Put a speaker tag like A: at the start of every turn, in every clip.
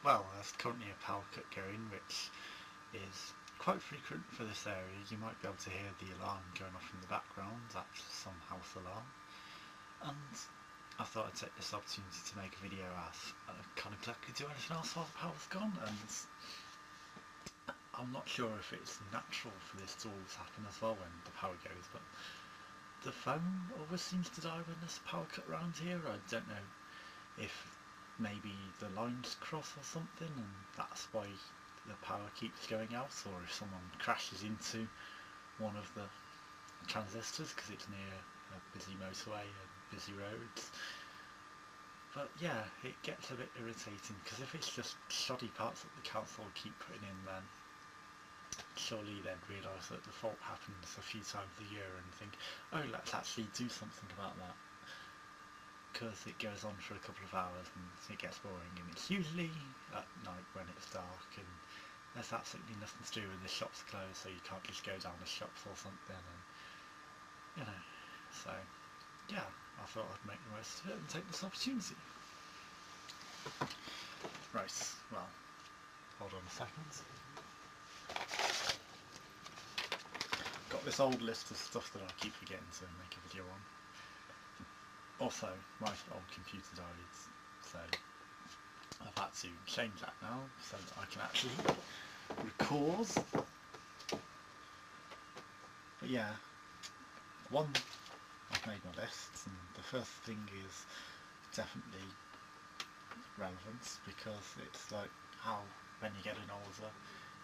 A: well, there's currently a power cut going, which is quite frequent for this area. You might be able to hear the alarm going off in the background. That's some house alarm. And I thought I'd take this opportunity to make a video as I can't exactly do anything else while the power's gone, and I'm not sure if it's natural for this to always happen as well when the power goes, but the phone always seems to die when there's a power cut around here. I don't know if maybe the lines cross or something and that's why the power keeps going out, or if someone crashes into one of the transistors because it's near a busy motorway and busy roads. But yeah, it gets a bit irritating because if it's just shoddy parts that the council keep putting in, then surely they'd realise that the fault happens a few times a year and think, oh, let's actually do something about that. Because it goes on for a couple of hours and it gets boring, and it's usually at night when it's dark and there's absolutely nothing to do and the shops are closed, so you can't just go down the shops or something, and you know, so yeah, I thought I'd make the most of it and take this opportunity. Right, well, hold on a second. Got this old list of stuff that I keep forgetting to make a video on. Also, my old computer died, so I've had to change that now so that I can actually record. But yeah, I've made my lists, and the first thing is definitely relevance, because it's like how when you're getting older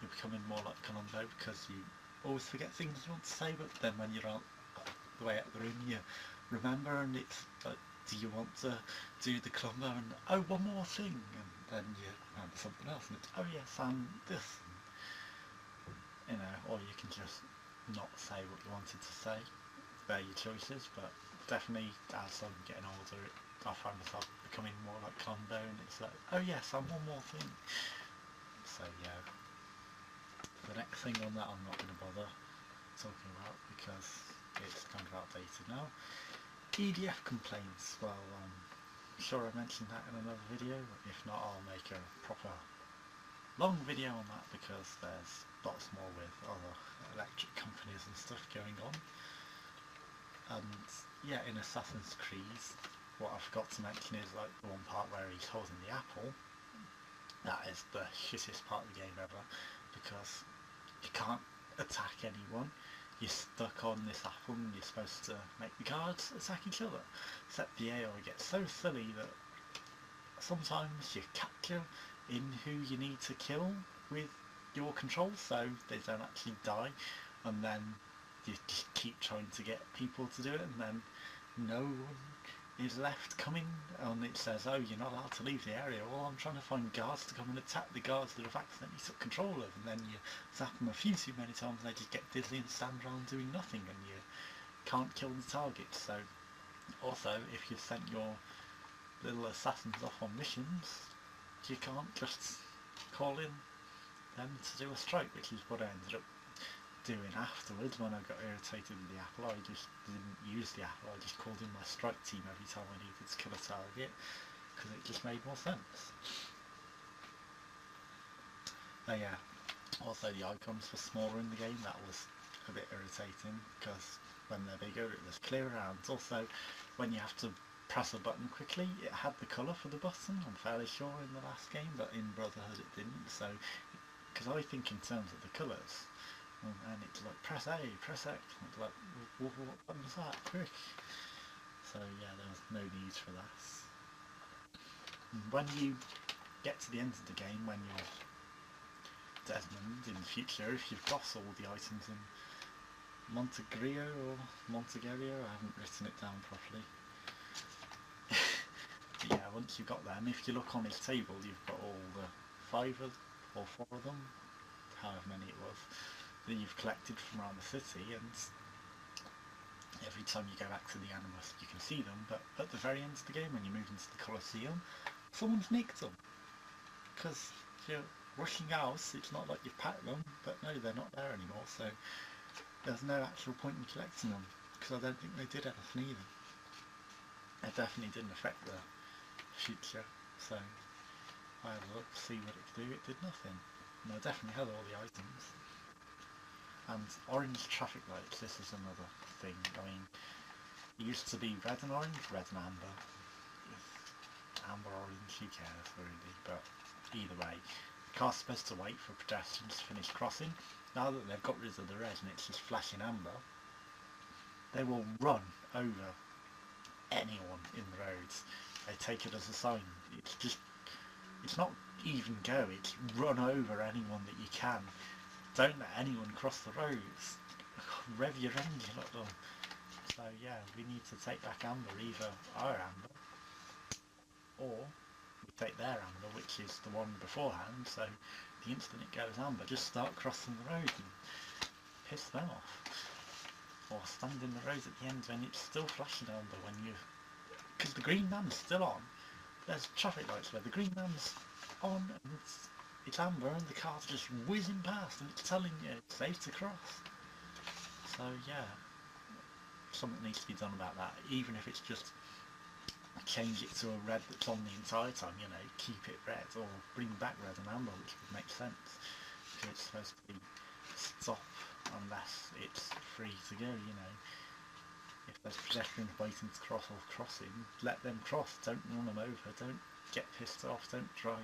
A: you're becoming more like Columbo, because you always forget things you want to say, but then when you're out the way out the room you remember, and it's like, do you want to do the Columbo, and oh, one more thing, and then you remember something else and it's, oh yes, and this, and, you know, or you can just not say what you wanted to say. They're your choices, but definitely as I'm getting older I find myself becoming more like Columbo, and it's like, oh yes, and one more thing. So yeah, the next thing on that I'm not going to bother talking about because it's kind of outdated now. EDF complaints, well, I'm sure I mentioned that in another video, if not I'll make a proper long video on that, because there's lots more with other electric companies and stuff going on. And yeah, in Assassin's Creed, what I forgot to mention is like the one part where he's holding the apple. That is the shittest part of the game ever, because you can't attack anyone. You're stuck on this apple and you're supposed to make the guards attack each other. Except the AI gets so silly that sometimes you capture in who you need to kill with your controls so they don't actually die, and then you just keep trying to get people to do it, and then no one is left coming, and it says, oh, you're not allowed to leave the area. Well, I'm trying to find guards to come and attack the guards that have accidentally took control of, and then you zap them a few too many times and they just get dizzy and stand around doing nothing, and you can't kill the targets. So also, if you've sent your little assassins off on missions, you can't just call in them to do a strike, which is what I ended up doing afterwards. When I got irritated with the apple, I just didn't use the apple, I just called in my strike team every time I needed to kill a target, because it just made more sense. Yeah, also the icons were smaller in the game. That was a bit irritating, because when they're bigger it was clearer, and also when you have to press a button quickly, it had the colour for the button, I'm fairly sure, in the last game, but in Brotherhood it didn't. So, because I think in terms of the colours, and it's like press A, press X, and it's like, what button's that, quick. So yeah, there was no need for that. When you get to the end of the game, when you're Desmond in the future, if you've got all the items in Montegrio or Montegario, I haven't written it down properly. But yeah, once you've got them, if you look on his table, you've got all the 5 or 4 of them, however many it was, that you've collected from around the city, and every time you go back to the Animus you can see them, but at the very end of the game, when you move into the Colosseum, someone's nicked them. Because you're rushing out, it's not like you've packed them, but no, they're not there anymore, so there's no actual point in collecting them, because I don't think they did anything either. It definitely didn't affect the future, so I had a look to see what it could do. It did nothing. And I definitely had all the items. And orange traffic lights, this is another thing. I mean, it used to be red and orange, red and amber. Amber, orange, who cares really, but either way, the car's supposed to wait for pedestrians to finish crossing. Now that they've got rid of the red and it's just flashing amber, they will run over anyone in the roads. They take it as a sign. It's not even go, it's run over anyone that you can. Don't let anyone cross the roads. Rev your engine at them. So yeah, we need to take back amber, either our amber, or we take their amber, which is the one beforehand, so the instant it goes amber, just start crossing the road and piss them off. Or stand in the road at the end when it's still flashing amber when you... because the green man's still on. There's traffic lights where the green man's on and it's amber and the car's just whizzing past and it's telling you it's safe to cross. So yeah, something needs to be done about that, even if it's just change it to a red that's on the entire time, you know, keep it red, or bring back red and amber, which would make sense, because it's supposed to be stop unless it's free to go, you know. If there's pedestrians waiting to cross or crossing, let them cross, don't run them over, don't get pissed off, don't drive.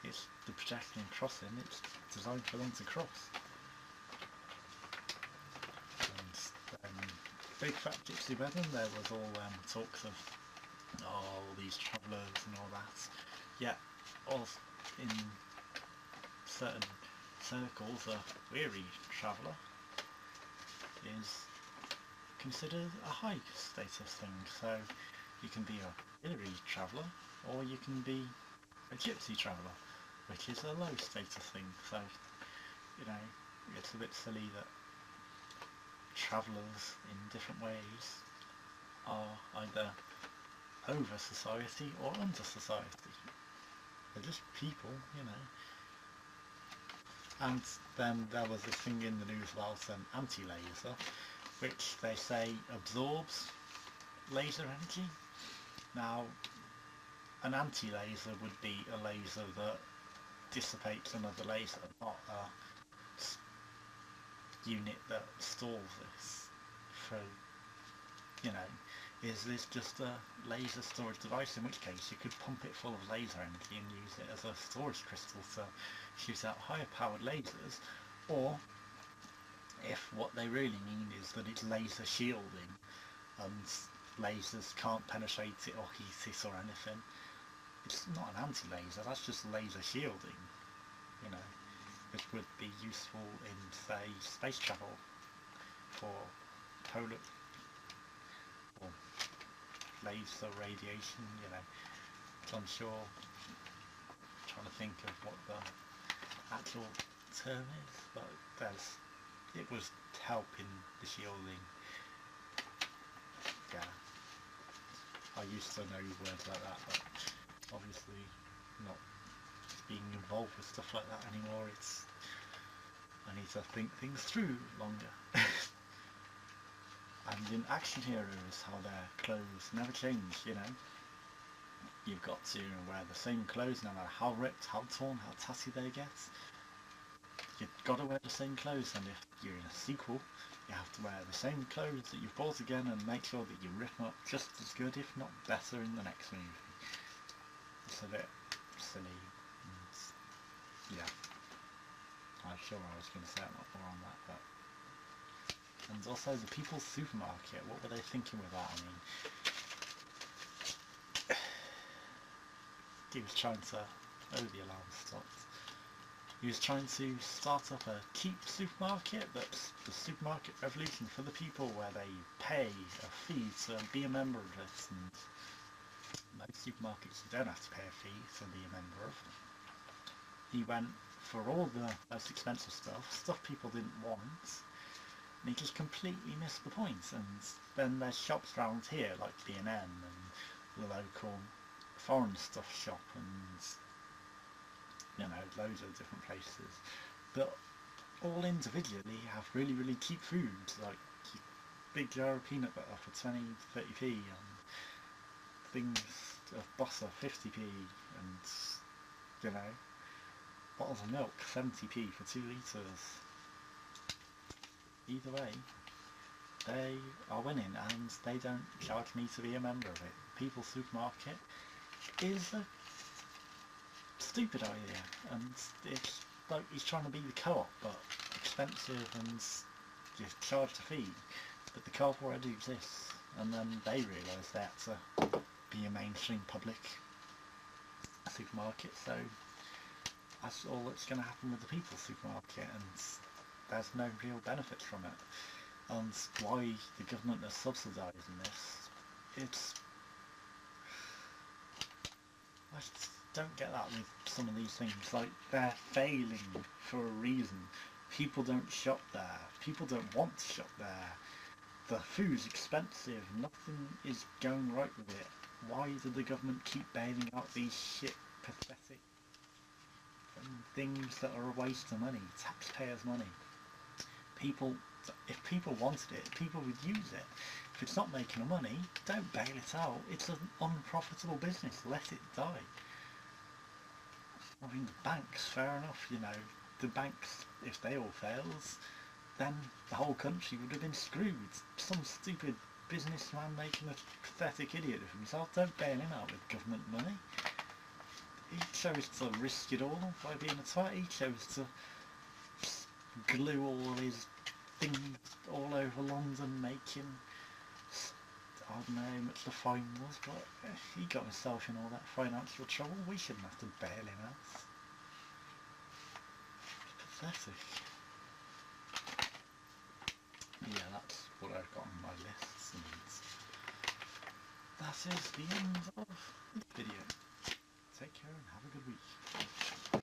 A: It's the pedestrian crossing, it's designed for them to cross. And Big Fat Gypsy Wedding, there was all talks of all these travellers and all that. Yeah, all in certain circles, a weary traveller is considered a high status thing. So you can be a weary traveller, or you can be a gypsy traveller, which is a low status thing. So, you know, it's a bit silly that travellers in different ways are either over society or under society. They're just people, you know. And then there was this thing in the news about an anti-laser, which they say absorbs laser energy. Now, an anti-laser would be a laser that dissipates another laser, not a unit that stores this. For, you know, is this just a laser storage device, in which case you could pump it full of laser energy and use it as a storage crystal to shoot out higher powered lasers, or if what they really mean is that it's laser shielding and lasers can't penetrate it or heat it or anything, it's not an anti-laser, that's just laser shielding, you know, which would be useful in, say, space travel for polar or laser radiation, you know. So I'm sure, trying to think of what the actual term is, but it was helping the shielding. Yeah, I used to know words like that, but obviously not being involved with stuff like that anymore. I need to think things through longer. And in action heroes, how their clothes never change, you know. You've got to wear the same clothes no matter how ripped, how torn, how tatty they get. You've got to wear the same clothes, and if you're in a sequel, you have to wear the same clothes that you've bought again and make sure that you rip them up just as good, if not better, in the next movie. It's a bit silly, and yeah. I'm sure I was going to say a lot more on that, but... And also the People's Supermarket, what were they thinking with that? I mean, he was trying to... Oh, the alarm stopped. He was trying to start up a cheap supermarket that's the supermarket revolution for the people, where they pay a fee to be a member of it, and most supermarkets you don't have to pay a fee to be a member of. He went for all the most expensive stuff people didn't want, and he just completely missed the point. And then there's shops around here like B&M and the local foreign stuff shop, and you know, loads of different places, but all individually have really, really cheap foods, like big jar of peanut butter for 20-30p, and things of butter 50p, and you know. Bottles of milk, 70p for 2 litres. Either way, they are winning, and they don't charge me to be a member of it. People's Supermarket is a stupid idea, and it's like he's trying to be the Co-op, but expensive and just charge a fee. But the Co-op already exists, and then they realise they had to be a mainstream public supermarket, so that's all that's going to happen with the People's Supermarket, and there's no real benefit from it. And why the government is subsidising this, it's... I just don't get that with some of these things. Like, they're failing for a reason. People don't shop there. People don't want to shop there. The food's expensive. Nothing is going right with it. Why did the government keep bailing out these shit, pathetic things that are a waste of money, taxpayers' money? People, if people wanted it, people would use it. If it's not making money, don't bail it out. It's an unprofitable business. Let it die. I mean, the banks, fair enough, you know. The banks, if they all fails, then the whole country would have been screwed. Some stupid businessman making a pathetic idiot of himself. Don't bail him out with government money. He chose to risk it all by being a twat. He chose to glue all his things all over London, making... I don't know how much the fine was, but he got himself in all that financial trouble. We shouldn't have to bail him out. It's pathetic. Yeah, that's what I've got on my lists, and that is the end of the video. Take care and have a good week.